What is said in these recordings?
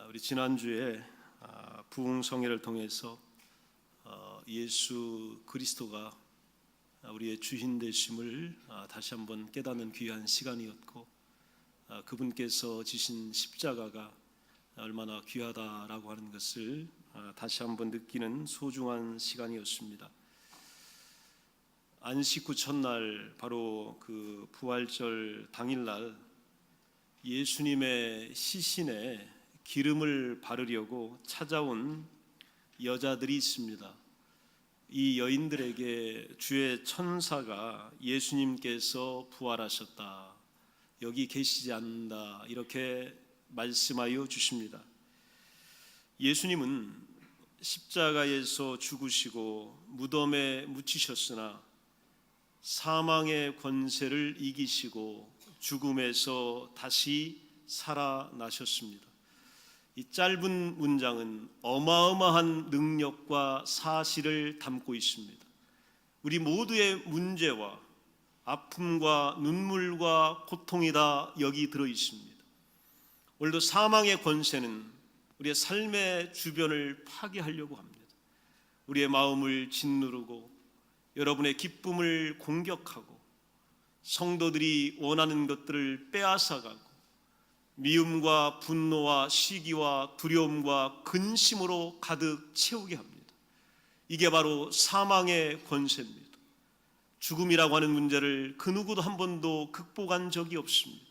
우리 지난주에 부흥성회를 통해서 예수 그리스도가 우리의 주인 되심을 다시 한번 깨닫는 귀한 시간이었고, 그분께서 지신 십자가가 얼마나 귀하다라고 하는 것을 다시 한번 느끼는 소중한 시간이었습니다. 안식 후 첫날, 바로 그 부활절 당일날 예수님의 시신에 기름을 바르려고 찾아온 여자들이 있습니다. 이 여인들에게 주의 천사가 예수님께서 부활하셨다, 여기 계시지 않는다, 이렇게 말씀하여 주십니다. 예수님은 십자가에서 죽으시고 무덤에 묻히셨으나 사망의 권세를 이기시고 죽음에서 다시 살아나셨습니다. 이 짧은 문장은 어마어마한 능력과 사실을 담고 있습니다. 우리 모두의 문제와 아픔과 눈물과 고통이 다 여기 들어 있습니다. 오늘도 사망의 권세는 우리의 삶의 주변을 파괴하려고 합니다. 우리의 마음을 짓누르고 여러분의 기쁨을 공격하고 성도들이 원하는 것들을 빼앗아가고 미움과 분노와 시기와 두려움과 근심으로 가득 채우게 합니다. 이게 바로 사망의 권세입니다. 죽음이라고 하는 문제를 그 누구도 한 번도 극복한 적이 없습니다.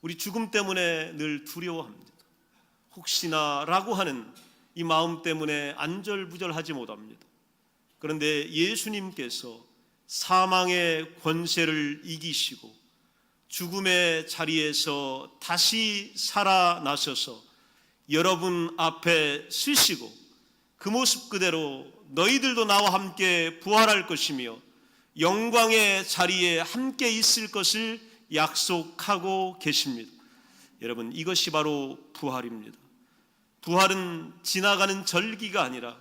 우리 죽음 때문에 늘 두려워합니다. 혹시나라고 하는 이 마음 때문에 안절부절하지 못합니다. 그런데 예수님께서 사망의 권세를 이기시고 죽음의 자리에서 다시 살아나셔서 여러분 앞에 서시고 그 모습 그대로 너희들도 나와 함께 부활할 것이며 영광의 자리에 함께 있을 것을 약속하고 계십니다. 여러분, 이것이 바로 부활입니다. 부활은 지나가는 절기가 아니라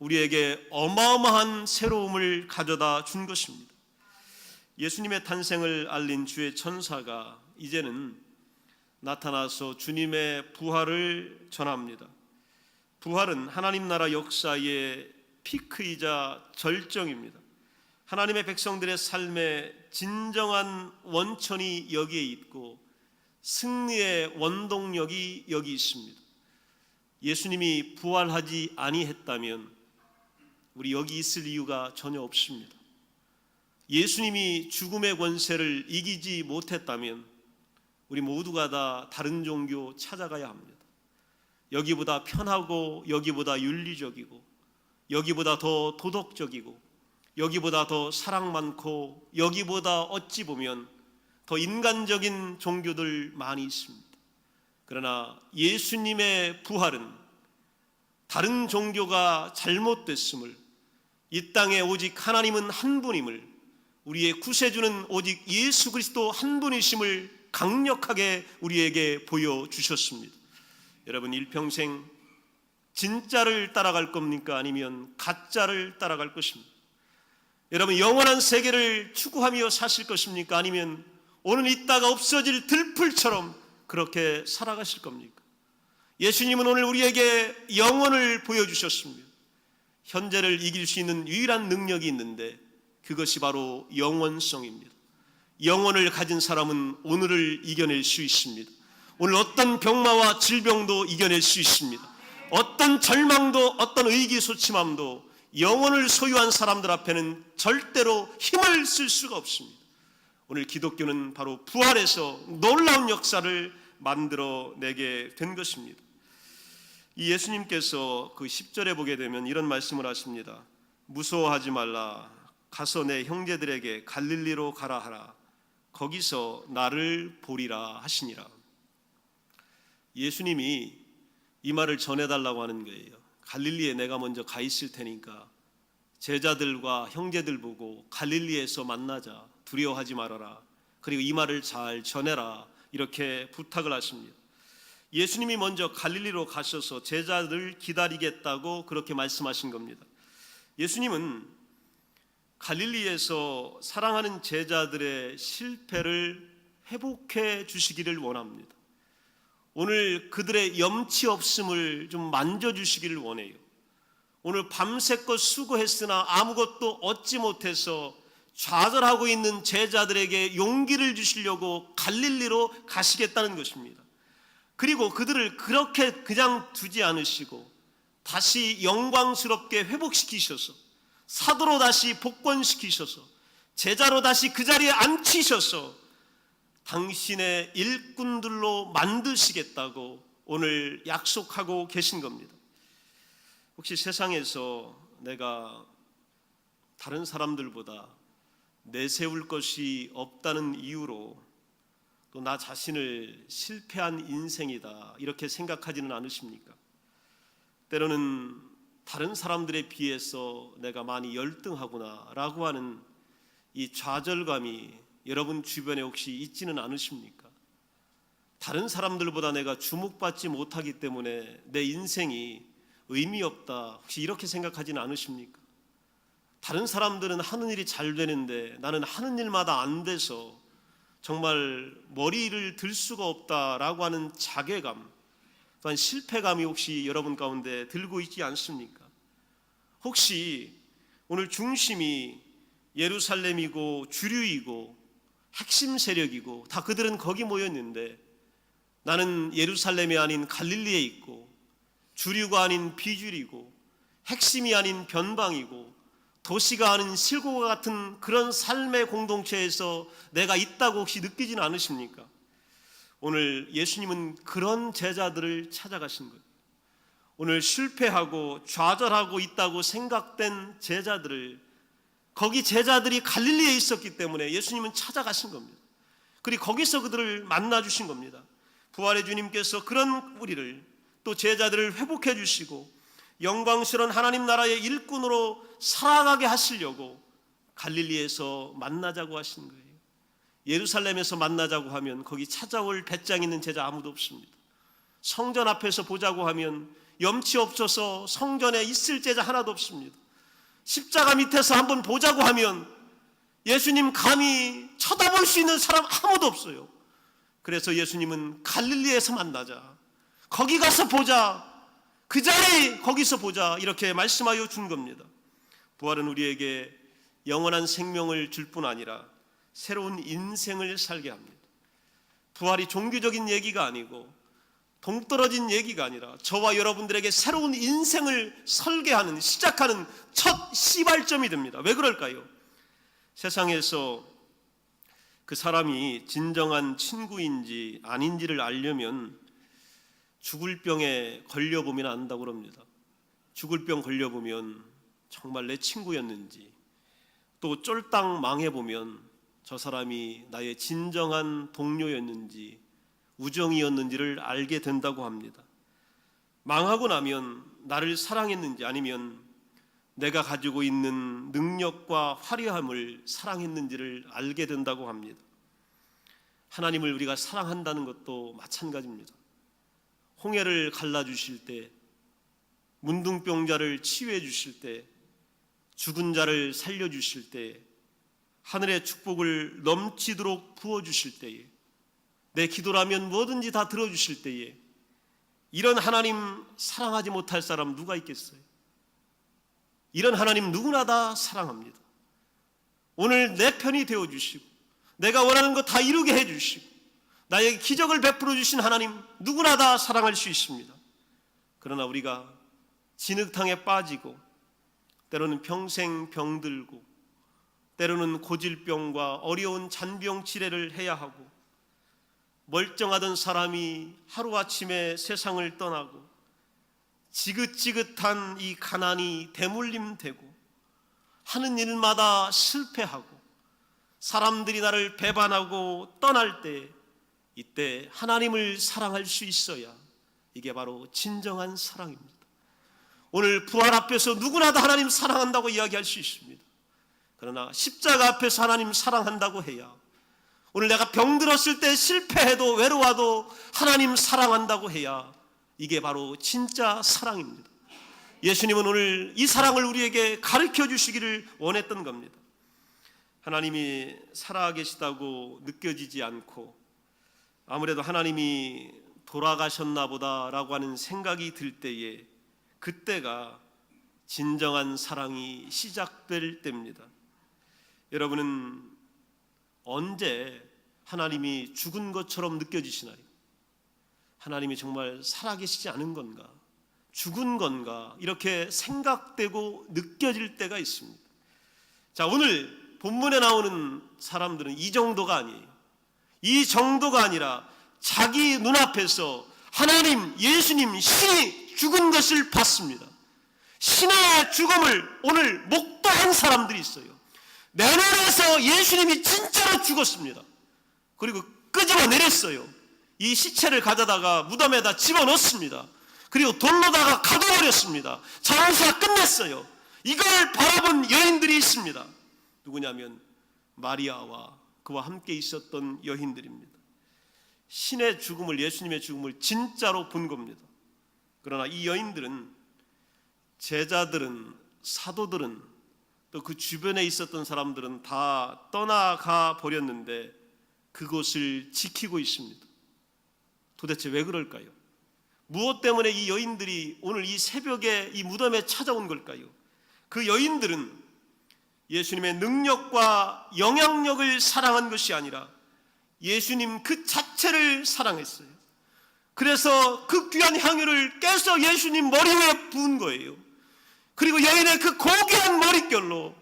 우리에게 어마어마한 새로움을 가져다 준 것입니다. 예수님의 탄생을 알린 주의 천사가 이제는 나타나서 주님의 부활을 전합니다. 부활은 하나님 나라 역사의 피크이자 절정입니다. 하나님의 백성들의 삶의 진정한 원천이 여기에 있고 승리의 원동력이 여기 있습니다. 예수님이 부활하지 아니했다면 우리 여기 있을 이유가 전혀 없습니다. 예수님이 죽음의 권세를 이기지 못했다면 우리 모두가 다 다른 종교 찾아가야 합니다. 여기보다 편하고 여기보다 윤리적이고 여기보다 더 도덕적이고 여기보다 더 사랑 많고 여기보다 어찌 보면 더 인간적인 종교들 많이 있습니다. 그러나 예수님의 부활은 다른 종교가 잘못됐음을, 이 땅에 오직 하나님은 한 분임을, 우리의 구세주는 오직 예수 그리스도 한 분이심을 강력하게 우리에게 보여주셨습니다. 여러분, 일평생 진짜를 따라갈 겁니까? 아니면 가짜를 따라갈 것입니까? 여러분, 영원한 세계를 추구하며 사실 것입니까? 아니면 오늘 있다가 없어질 들풀처럼 그렇게 살아가실 겁니까? 예수님은 오늘 우리에게 영원을 보여주셨습니다. 현재를 이길 수 있는 유일한 능력이 있는데 그것이 바로 영원성입니다. 영혼을 가진 사람은 오늘을 이겨낼 수 있습니다. 오늘 어떤 병마와 질병도 이겨낼 수 있습니다. 어떤 절망도 어떤 의기소침함도 영혼을 소유한 사람들 앞에는 절대로 힘을 쓸 수가 없습니다. 오늘 기독교는 바로 부활에서 놀라운 역사를 만들어내게 된 것입니다. 이 예수님께서 그 10절에 보게 되면 이런 말씀을 하십니다. 무서워하지 말라. 가서 내 형제들에게 갈릴리로 가라 하라. 거기서 나를 보리라 하시니라. 예수님이 이 말을 전해달라고 하는 거예요. 갈릴리에 내가 먼저 가 있을 테니까 제자들과 형제들 보고 갈릴리에서 만나자, 두려워하지 말아라, 그리고 이 말을 잘 전해라, 이렇게 부탁을 하십니다. 예수님이 먼저 갈릴리로 가셔서 제자들 기다리겠다고 그렇게 말씀하신 겁니다. 예수님은 갈릴리에서 사랑하는 제자들의 실패를 회복해 주시기를 원합니다. 오늘 그들의 염치 없음을 좀 만져주시기를 원해요. 오늘 밤새껏 수고했으나 아무것도 얻지 못해서 좌절하고 있는 제자들에게 용기를 주시려고 갈릴리로 가시겠다는 것입니다. 그리고 그들을 그렇게 그냥 두지 않으시고 다시 영광스럽게 회복시키셔서 사도로 다시 복권시키셔서 제자로 다시 그 자리에 앉히셔서 당신의 일꾼들로 만드시겠다고 오늘 약속하고 계신 겁니다. 혹시 세상에서 내가 다른 사람들보다 내세울 것이 없다는 이유로 또 나 자신을 실패한 인생이다 이렇게 생각하지는 않으십니까? 때로는 다른 사람들에 비해서 내가 많이 열등하구나 라고 하는 이 좌절감이 여러분 주변에 혹시 있지는 않으십니까? 다른 사람들보다 내가 주목받지 못하기 때문에 내 인생이 의미 없다 혹시 이렇게 생각하지는 않으십니까? 다른 사람들은 하는 일이 잘 되는데 나는 하는 일마다 안 돼서 정말 머리를 들 수가 없다라고 하는 자괴감 또한 실패감이 혹시 여러분 가운데 들고 있지 않습니까? 혹시 오늘 중심이 예루살렘이고 주류이고 핵심 세력이고 다 그들은 거기 모였는데 나는 예루살렘이 아닌 갈릴리에 있고 주류가 아닌 비주류이고 핵심이 아닌 변방이고 도시가 아닌 실고와 같은 그런 삶의 공동체에서 내가 있다고 혹시 느끼지는 않으십니까? 오늘 예수님은 그런 제자들을 찾아가신 거예요. 오늘 실패하고 좌절하고 있다고 생각된 제자들을 거기 제자들이 갈릴리에 있었기 때문에 예수님은 찾아가신 겁니다. 그리고 거기서 그들을 만나주신 겁니다. 부활의 주님께서 그런 우리를 또 제자들을 회복해 주시고 영광스러운 하나님 나라의 일꾼으로 살아가게 하시려고 갈릴리에서 만나자고 하신 거예요. 예루살렘에서 만나자고 하면 거기 찾아올 배짱 있는 제자 아무도 없습니다. 성전 앞에서 보자고 하면 염치 없어서 성전에 있을 제자 하나도 없습니다. 십자가 밑에서 한번 보자고 하면 예수님 감히 쳐다볼 수 있는 사람 아무도 없어요. 그래서 예수님은 갈릴리에서 만나자, 거기 가서 보자, 그 자리 거기서 보자 이렇게 말씀하여 준 겁니다. 부활은 우리에게 영원한 생명을 줄 뿐 아니라 새로운 인생을 살게 합니다. 부활이 종교적인 얘기가 아니고 동떨어진 얘기가 아니라 저와 여러분들에게 새로운 인생을 설계하는 시작하는 첫 시발점이 됩니다. 왜 그럴까요? 세상에서 그 사람이 진정한 친구인지 아닌지를 알려면 죽을 병에 걸려보면 안다고 합니다. 죽을 병 걸려보면 정말 내 친구였는지 또 쫄딱 망해보면 저 사람이 나의 진정한 동료였는지 우정이었는지를 알게 된다고 합니다. 망하고 나면 나를 사랑했는지 아니면 내가 가지고 있는 능력과 화려함을 사랑했는지를 알게 된다고 합니다. 하나님을 우리가 사랑한다는 것도 마찬가지입니다. 홍해를 갈라주실 때, 문둥병자를 치유해 주실 때, 죽은 자를 살려주실 때, 하늘의 축복을 넘치도록 부어주실 때에, 내 기도라면 뭐든지 다 들어주실 때에 이런 하나님 사랑하지 못할 사람 누가 있겠어요? 이런 하나님 누구나 다 사랑합니다. 오늘 내 편이 되어주시고 내가 원하는 거 다 이루게 해주시고 나에게 기적을 베풀어 주신 하나님 누구나 다 사랑할 수 있습니다. 그러나 우리가 진흙탕에 빠지고 때로는 평생 병들고 때로는 고질병과 어려운 잔병 치레를 해야 하고 멀쩡하던 사람이 하루아침에 세상을 떠나고 지긋지긋한 이 가난이 대물림되고 하는 일마다 실패하고 사람들이 나를 배반하고 떠날 때 이때 하나님을 사랑할 수 있어야 이게 바로 진정한 사랑입니다. 오늘 부활 앞에서 누구나 다 하나님 사랑한다고 이야기할 수 있습니다. 그러나 십자가 앞에서 하나님 사랑한다고 해야 오늘 내가 병들었을 때 실패해도 외로워도 하나님 사랑한다고 해야 이게 바로 진짜 사랑입니다. 예수님은 오늘 이 사랑을 우리에게 가르쳐 주시기를 원했던 겁니다. 하나님이 살아계시다고 느껴지지 않고 아무래도 하나님이 돌아가셨나 보다라고 하는 생각이 들 때에 그때가 진정한 사랑이 시작될 때입니다. 여러분은 언제 하나님이 죽은 것처럼 느껴지시나요? 하나님이 정말 살아계시지 않은 건가? 죽은 건가? 이렇게 생각되고 느껴질 때가 있습니다. 자, 오늘 본문에 나오는 사람들은 이 정도가 아니에요. 이 정도가 아니라 자기 눈앞에서 하나님, 예수님, 신이 죽은 것을 봤습니다. 신의 죽음을 오늘 목도한 사람들이 있어요. 내 눈에서 예수님이 진짜로 죽었습니다. 그리고 끄집어 내렸어요. 이 시체를 가져다가 무덤에다 집어넣습니다. 그리고 돌로다가 가둬버렸습니다. 장사 끝냈어요. 이걸 바라본 여인들이 있습니다. 누구냐면 마리아와 그와 함께 있었던 여인들입니다. 신의 죽음을, 예수님의 죽음을 진짜로 본 겁니다. 그러나 이 여인들은, 제자들은, 사도들은, 또 그 주변에 있었던 사람들은 다 떠나가 버렸는데 그곳을 지키고 있습니다. 도대체 왜 그럴까요? 무엇 때문에 이 여인들이 오늘 이 새벽에 이 무덤에 찾아온 걸까요? 그 여인들은 예수님의 능력과 영향력을 사랑한 것이 아니라 예수님 그 자체를 사랑했어요. 그래서 그 귀한 향유를 깨서 예수님 머리 위에 부은 거예요. 그리고 여인의 그 고귀한 머릿결로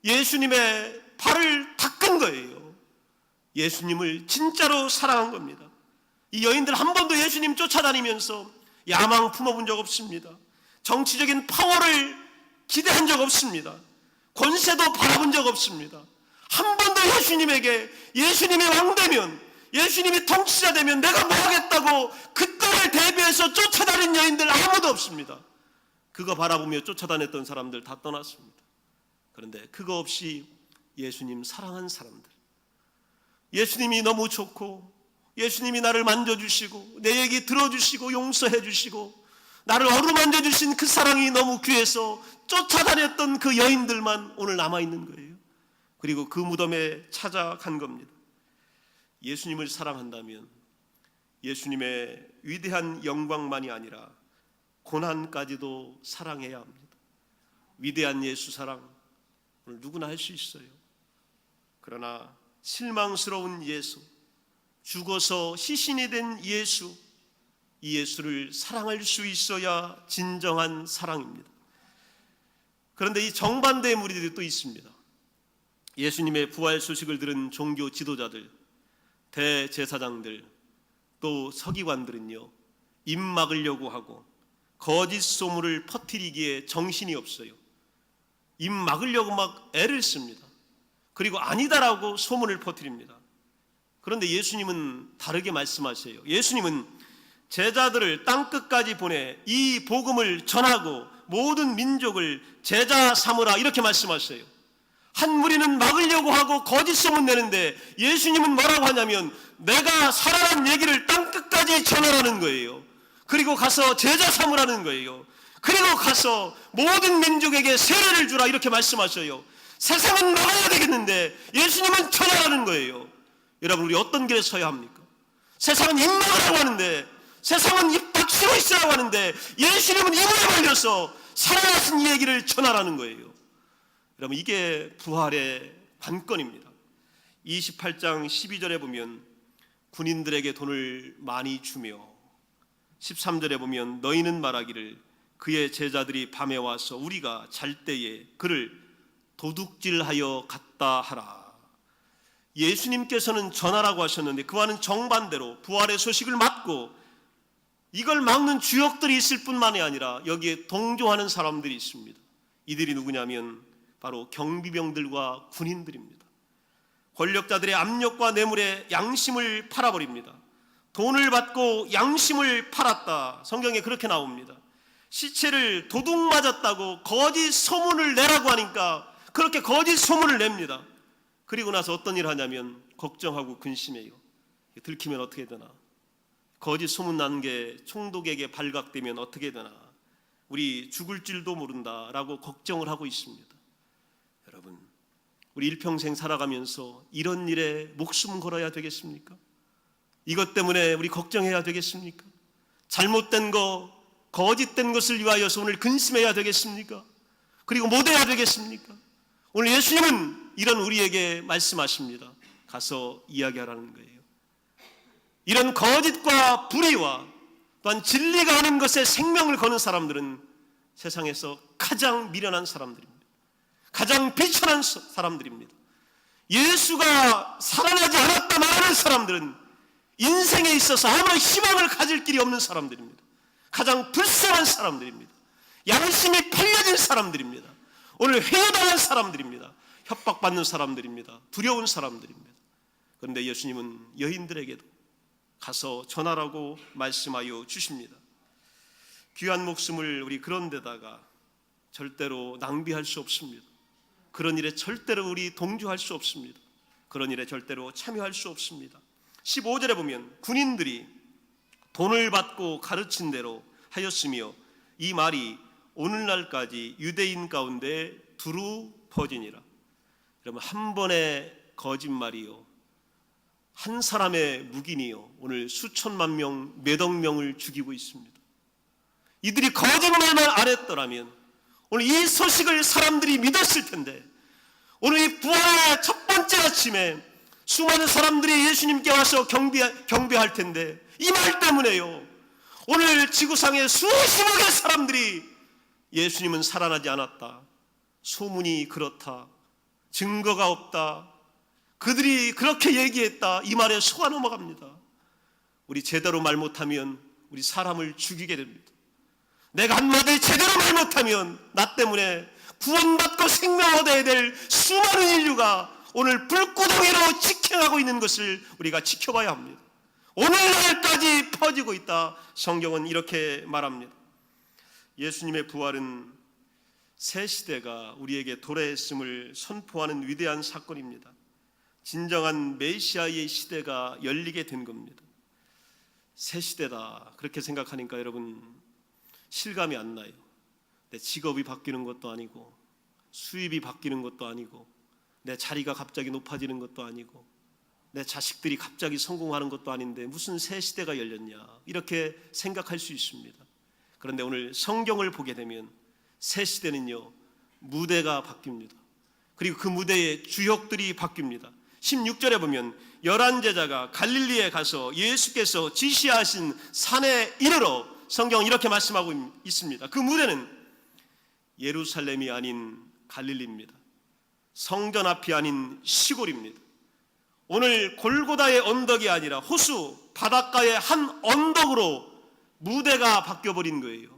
예수님의 발을 닦은 거예요. 예수님을 진짜로 사랑한 겁니다. 이 여인들 한 번도 예수님 쫓아다니면서 야망 품어본 적 없습니다. 정치적인 파워를 기대한 적 없습니다. 권세도 바라본 적 없습니다. 한 번도 예수님에게 예수님이 왕되면, 예수님이 통치자 되면 내가 뭐 하겠다고 그때를 대비해서 쫓아다닌 여인들 아무도 없습니다. 그거 바라보며 쫓아다녔던 사람들 다 떠났습니다. 그런데 그거 없이 예수님 사랑한 사람들, 예수님이 너무 좋고 예수님이 나를 만져주시고 내 얘기 들어주시고 용서해 주시고 나를 어루만져 주신 그 사랑이 너무 귀해서 쫓아다녔던 그 여인들만 오늘 남아있는 거예요. 그리고 그 무덤에 찾아간 겁니다. 예수님을 사랑한다면 예수님의 위대한 영광만이 아니라 고난까지도 사랑해야 합니다. 위대한 예수 사랑 오늘 누구나 할 수 있어요. 그러나 실망스러운 예수, 죽어서 시신이 된 예수, 이 예수를 사랑할 수 있어야 진정한 사랑입니다. 그런데 이 정반대의 무리들이 또 있습니다. 예수님의 부활 소식을 들은 종교 지도자들, 대제사장들, 또 서기관들은요, 입 막으려고 하고 거짓 소문을 퍼뜨리기에 정신이 없어요. 입 막으려고 막 애를 씁니다. 그리고 아니다라고 소문을 퍼뜨립니다. 그런데 예수님은 다르게 말씀하세요. 예수님은 제자들을 땅끝까지 보내 이 복음을 전하고 모든 민족을 제자 삼으라 이렇게 말씀하세요. 한 무리는 막으려고 하고 거짓 소문 내는데 예수님은 뭐라고 하냐면 내가 살아난 얘기를 땅끝까지 전하라는 거예요. 그리고 가서 제자 삼으라는 거예요. 그리고 가서 모든 민족에게 세례를 주라 이렇게 말씀하셔요. 세상은 막아야 되겠는데 예수님은 전하라는 거예요. 여러분, 우리 어떤 길에 서야 합니까? 세상은 입 막으라고 하는데, 세상은 입 닥치고 있으라고 하는데 예수님은 입을 벌려서 살아나신 이 얘기를 전하라는 거예요. 여러분, 이게 부활의 관건입니다. 28장 12절에 보면 군인들에게 돈을 많이 주며 13절에 보면 너희는 말하기를 그의 제자들이 밤에 와서 우리가 잘 때에 그를 도둑질하여 갔다 하라. 예수님께서는 전하라고 하셨는데 그와는 정반대로 부활의 소식을 맡고 이걸 막는 주역들이 있을 뿐만이 아니라 여기에 동조하는 사람들이 있습니다. 이들이 누구냐면 바로 경비병들과 군인들입니다. 권력자들의 압력과 뇌물에 양심을 팔아버립니다. 돈을 받고 양심을 팔았다. 성경에 그렇게 나옵니다. 시체를 도둑 맞았다고 거짓 소문을 내라고 하니까 그렇게 거짓 소문을 냅니다. 그리고 나서 어떤 일을 하냐면 걱정하고 근심해요. 들키면 어떻게 되나? 거짓 소문 난 게 총독에게 발각되면 어떻게 되나? 우리 죽을 줄도 모른다라고 걱정을 하고 있습니다. 여러분, 우리 일평생 살아가면서 이런 일에 목숨 걸어야 되겠습니까? 이것 때문에 우리 걱정해야 되겠습니까? 잘못된 거, 거짓된 것을 위하여서 오늘 근심해야 되겠습니까? 그리고 못해야 되겠습니까? 오늘 예수님은 이런 우리에게 말씀하십니다. 가서 이야기하라는 거예요. 이런 거짓과 불의와 또한 진리가 아닌 것에 생명을 거는 사람들은 세상에서 가장 미련한 사람들입니다. 가장 비천한 사람들입니다. 예수가 살아나지 않았다 말하는 사람들은 인생에 있어서 아무런 희망을 가질 길이 없는 사람들입니다. 가장 불쌍한 사람들입니다. 양심이 팔려진 사람들입니다. 오늘 회유당한 사람들입니다. 협박받는 사람들입니다. 두려운 사람들입니다. 그런데 예수님은 여인들에게도 가서 전하라고 말씀하여 주십니다. 귀한 목숨을 우리 그런 데다가 절대로 낭비할 수 없습니다. 그런 일에 절대로 우리 동조할 수 없습니다. 그런 일에 절대로 참여할 수 없습니다. 15절에 보면 군인들이 돈을 받고 가르친 대로 하였으며 이 말이 오늘날까지 유대인 가운데 두루 퍼지니라. 여러분, 한 번의 거짓말이요, 한 사람의 묵인이요, 오늘 수천만 명, 몇억 명을 죽이고 있습니다. 이들이 거짓말만 안 했더라면 오늘 이 소식을 사람들이 믿었을 텐데, 오늘 이 부활의 첫 번째 아침에 수많은 사람들이 예수님께 와서 경배할 텐데, 이 말 때문에요, 오늘 지구상의 수십억의 사람들이 예수님은 살아나지 않았다, 소문이 그렇다, 증거가 없다, 그들이 그렇게 얘기했다, 이 말에 속아 넘어갑니다. 우리 제대로 말 못하면 우리 사람을 죽이게 됩니다. 내가 한마디 제대로 말 못하면 나 때문에 구원받고 생명 얻어야 될 수많은 인류가 오늘 불구덩이로 직행하고 있는 것을 우리가 지켜봐야 합니다. 오늘날까지 퍼지고 있다. 성경은 이렇게 말합니다. 예수님의 부활은 새 시대가 우리에게 도래했음을 선포하는 위대한 사건입니다. 진정한 메시아의 시대가 열리게 된 겁니다. 새 시대다, 그렇게 생각하니까 여러분 실감이 안 나요. 내 직업이 바뀌는 것도 아니고, 수입이 바뀌는 것도 아니고, 내 자리가 갑자기 높아지는 것도 아니고, 내 자식들이 갑자기 성공하는 것도 아닌데 무슨 새 시대가 열렸냐, 이렇게 생각할 수 있습니다. 그런데 오늘 성경을 보게 되면 새 시대는요, 무대가 바뀝니다. 그리고 그 무대의 주역들이 바뀝니다. 16절에 보면 11제자가 갈릴리에 가서 예수께서 지시하신 산에 이르러, 성경은 이렇게 말씀하고 있습니다. 그 무대는 예루살렘이 아닌 갈릴리입니다. 성전 앞이 아닌 시골입니다. 오늘 골고다의 언덕이 아니라 호수 바닷가의 한 언덕으로 무대가 바뀌어버린 거예요.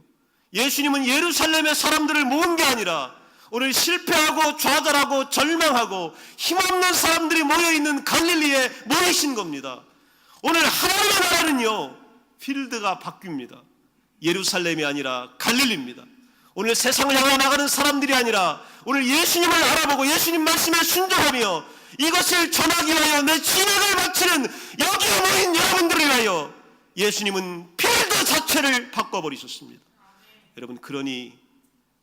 예수님은 예루살렘의 사람들을 모은 게 아니라 오늘 실패하고 좌절하고 절망하고 힘없는 사람들이 모여있는 갈릴리에 모이신 겁니다. 오늘 하나님의 나라는요, 필드가 바뀝니다. 예루살렘이 아니라 갈릴리입니다. 오늘 세상을 향해 나가는 사람들이 아니라 오늘 예수님을 알아보고 예수님 말씀에 순종하며 이것을 전하기 위하여 내 진액을 바치는 여기에 모인 여러분들을 위하여 예수님은 필드 자체를 바꿔버리셨습니다. 여러분, 그러니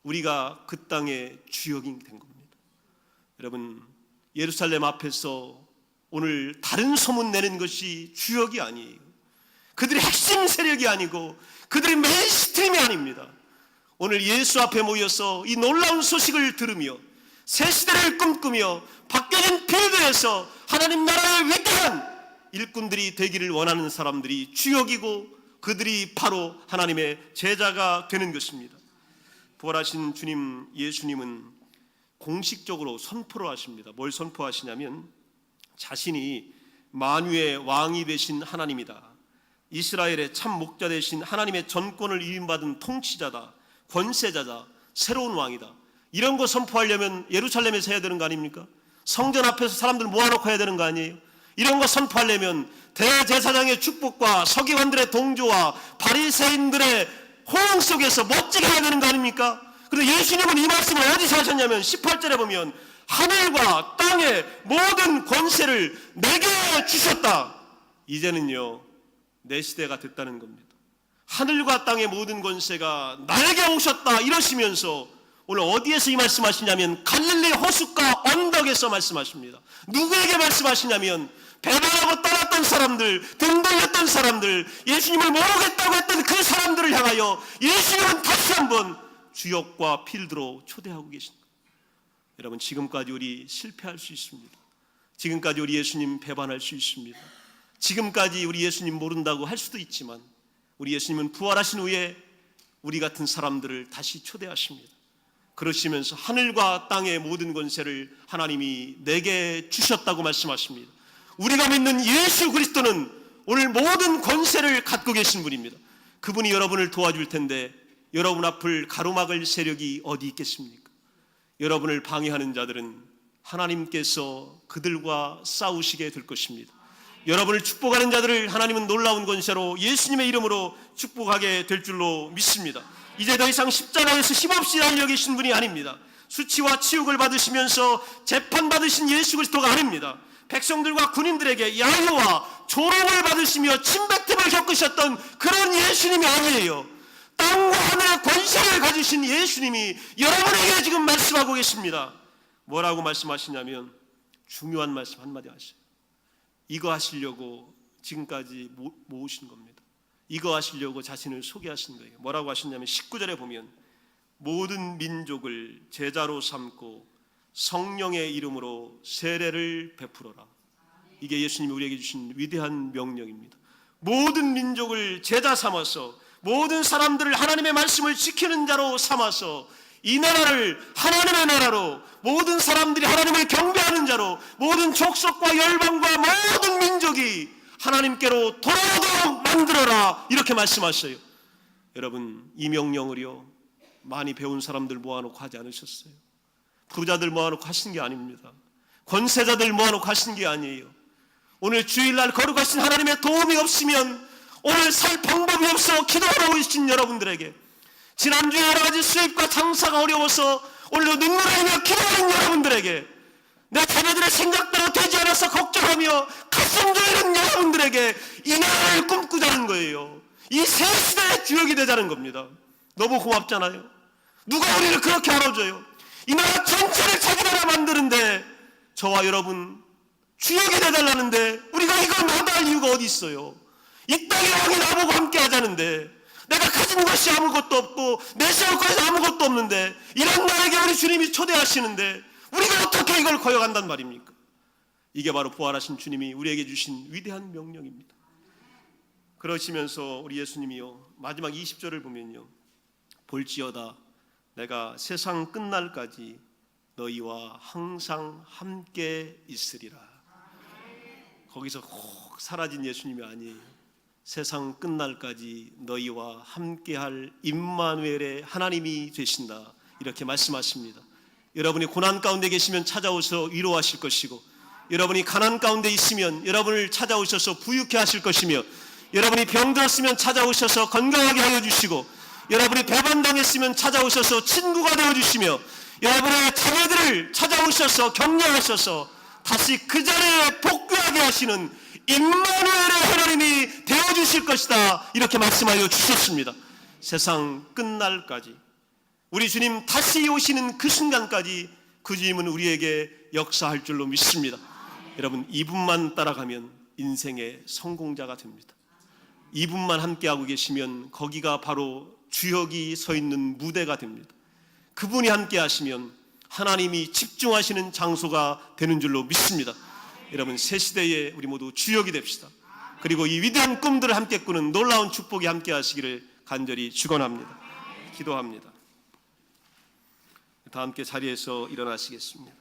우리가 그 땅의 주역이 된 겁니다. 여러분, 예루살렘 앞에서 오늘 다른 소문 내는 것이 주역이 아니에요. 그들의 핵심 세력이 아니고 그들의 메인스트림이 아닙니다. 오늘 예수 앞에 모여서 이 놀라운 소식을 들으며 새 시대를 꿈꾸며 바뀌어진 필드에서 하나님 나라의 위대한 일꾼들이 되기를 원하는 사람들이 주역이고 그들이 바로 하나님의 제자가 되는 것입니다. 부활하신 주님 예수님은 공식적으로 선포를 하십니다. 뭘 선포하시냐면 자신이 만유의 왕이 되신 하나님이다, 이스라엘의 참 목자 되신 하나님의 전권을 위임받은 통치자다, 권세자다, 새로운 왕이다. 이런 거 선포하려면 예루살렘에서 해야 되는 거 아닙니까? 성전 앞에서 사람들 모아놓고 해야 되는 거 아니에요? 이런 거 선포하려면 대제사장의 축복과 서기관들의 동조와 바리새인들의 호응 속에서 멋지게 해야 되는 거 아닙니까? 그런데 예수님은 이 말씀을 어디서 하셨냐면 18절에 보면 하늘과 땅의 모든 권세를 내게 주셨다. 이제는요, 내 시대가 됐다는 겁니다. 하늘과 땅의 모든 권세가 나에게 오셨다 이러시면서 오늘 어디에서 이 말씀하시냐면 갈릴리 호숫가 언덕에서 말씀하십니다. 누구에게 말씀하시냐면 배반하고 떠났던 사람들, 등 돌렸던 사람들, 예수님을 모르겠다고 했던 그 사람들을 향하여 예수님은 다시 한번 주역과 필드로 초대하고 계십니다. 여러분, 지금까지 우리 실패할 수 있습니다. 지금까지 우리 예수님 배반할 수 있습니다. 지금까지 우리 예수님 모른다고 할 수도 있지만 우리 예수님은 부활하신 후에 우리 같은 사람들을 다시 초대하십니다. 그러시면서 하늘과 땅의 모든 권세를 하나님이 내게 주셨다고 말씀하십니다. 우리가 믿는 예수 그리스도는 오늘 모든 권세를 갖고 계신 분입니다. 그분이 여러분을 도와줄 텐데 여러분 앞을 가로막을 세력이 어디 있겠습니까? 여러분을 방해하는 자들은 하나님께서 그들과 싸우시게 될 것입니다. 여러분을 축복하는 자들을 하나님은 놀라운 권세로 예수님의 이름으로 축복하게 될 줄로 믿습니다. 이제 더 이상 십자가에서 힘없이 달려 계신 분이 아닙니다. 수치와 치욕을 받으시면서 재판받으신 예수 그리스도가 아닙니다. 백성들과 군인들에게 야유와 조롱을 받으시며 침뱉음을 겪으셨던 그런 예수님이 아니에요. 땅과 하늘의 권세를 가지신 예수님이 여러분에게 지금 말씀하고 계십니다. 뭐라고 말씀하시냐면 중요한 말씀 한마디 하셔요. 이거 하시려고 지금까지 모으신 겁니다. 이거 하시려고 자신을 소개하신 거예요. 뭐라고 하셨냐면 19절에 보면 모든 민족을 제자로 삼고 성령의 이름으로 세례를 베풀어라. 이게 예수님이 우리에게 주신 위대한 명령입니다. 모든 민족을 제자 삼아서 모든 사람들을 하나님의 말씀을 지키는 자로 삼아서 이 나라를 하나님의 나라로, 모든 사람들이 하나님을 경배하는 자로, 모든 족속과 열방과 모든 민족이 하나님께로 돌아오도록 만들어라, 이렇게 말씀하셨어요. 여러분, 이 명령을요 많이 배운 사람들 모아놓고 하지 않으셨어요. 부자들 모아놓고 하신 게 아닙니다. 권세자들 모아놓고 하신 게 아니에요. 오늘 주일날 거룩하신 하나님의 도움이 없으면 오늘 살 방법이 없어 기도하러 오신 여러분들에게, 지난주에 여러 가지 수입과 장사가 어려워서 오늘도 눈물을 흘리며 기도하는 여러분들에게, 내 자녀들의 생각대로 되지 않아서 걱정하며 가슴 졸이는 여러분들에게 이 나라를 꿈꾸자는 거예요. 이 새 시대의 주역이 되자는 겁니다. 너무 고맙잖아요. 누가 우리를 그렇게 알아줘요. 이 나라 전체를 자기 나라 만드는데 저와 여러분 주역이 되달라는데 우리가 이걸 마다할 이유가 어디 있어요? 이 땅의 왕이 나보고 함께 하자는데 내가 가진 것이 아무것도 없고 내 세월까지 아무것도 없는데 이런 나에게 우리 주님이 초대하시는데 우리가 어떻게 이걸 거역한단 말입니까? 이게 바로 부활하신 주님이 우리에게 주신 위대한 명령입니다. 그러시면서 우리 예수님이요 마지막 20절을 보면요, 볼지어다 내가 세상 끝날까지 너희와 항상 함께 있으리라. 거기서 꼭 사라진 예수님이 아니에요. 세상 끝날까지 너희와 함께할 임마누엘의 하나님이 되신다, 이렇게 말씀하십니다. 여러분이 고난 가운데 계시면 찾아오셔서 위로하실 것이고, 여러분이 가난 가운데 있으면 여러분을 찾아오셔서 부유케 하실 것이며, 여러분이 병들었으면 찾아오셔서 건강하게 하여 주시고, 여러분이 배반당했으면 찾아오셔서 친구가 되어주시며, 여러분의 자녀들을 찾아오셔서 격려하셔서 다시 그 자리에 복귀하게 하시는 임마누엘의 하나님이 되어주실 것이다, 이렇게 말씀하여 주셨습니다. 세상 끝날까지, 우리 주님 다시 오시는 그 순간까지 그 주님은 우리에게 역사할 줄로 믿습니다. 여러분, 이분만 따라가면 인생의 성공자가 됩니다. 이분만 함께하고 계시면 거기가 바로 주역이 서 있는 무대가 됩니다. 그분이 함께 하시면 하나님이 집중하시는 장소가 되는 줄로 믿습니다. 여러분, 새 시대에 우리 모두 주역이 됩시다. 그리고 이 위대한 꿈들을 함께 꾸는 놀라운 축복이 함께 하시기를 간절히 축원합니다. 기도합니다. 다 함께 자리에서 일어나시겠습니다.